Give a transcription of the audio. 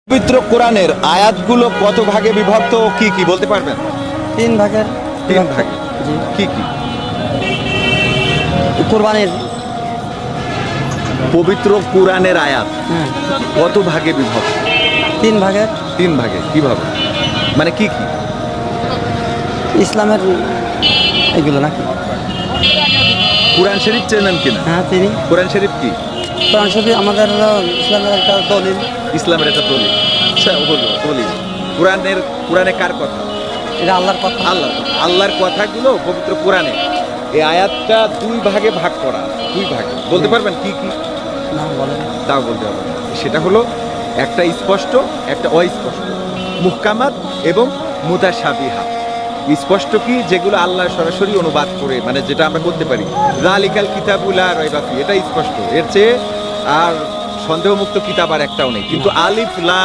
পবিত্র কোরআনের আয়াতগুলো কত ভাগে বিভক্ত ও কি কি বলতে পারবেন? তিন ভাগের তিন ভাগে। জি কি কি? কোরবানির পবিত্র কোরআনের আয়াত হ্যাঁ কত ভাগে বিভক্ত? তিন ভাগের তিন ভাগে। কিভাবে? মানে কি কি? ইসলামের এগুলো নাকি কোরআন শরীফ চেনেন কিনা? হ্যাঁ তিনি কোরআন শরীফ কি? কোরআন শরীফ আমাদের হলো ইসলামের একটা দলিল। ইসলামের একটা দলিল। আচ্ছা বলবো দলিল। কোরআনে কার কথা? এটা আল্লাহর কথা। আল্লাহর কথাগুলো পবিত্র কোরআনে। এই আয়াতটা দুই ভাগে ভাগ করা। দুই ভাগে বলতে পারবেন কি কি? না বলেন। তাও বলতে হবে। সেটা হলো একটা স্পষ্ট, একটা অস্পষ্ট, মুহকামাত এবং মুতাশাবিহা। স্পষ্ট কি? যেগুলো আল্লাহ সরাসরি অনুবাদ করে, মানে যেটা আমরা করতে পারি, যালিকাল কিতাবুল লা রাইবা ফি, এটা স্পষ্ট। এর চেয়ে আর সন্দেহমুক্ত কিতাব আর একটাও নেই। কিন্তু আলিফ লাম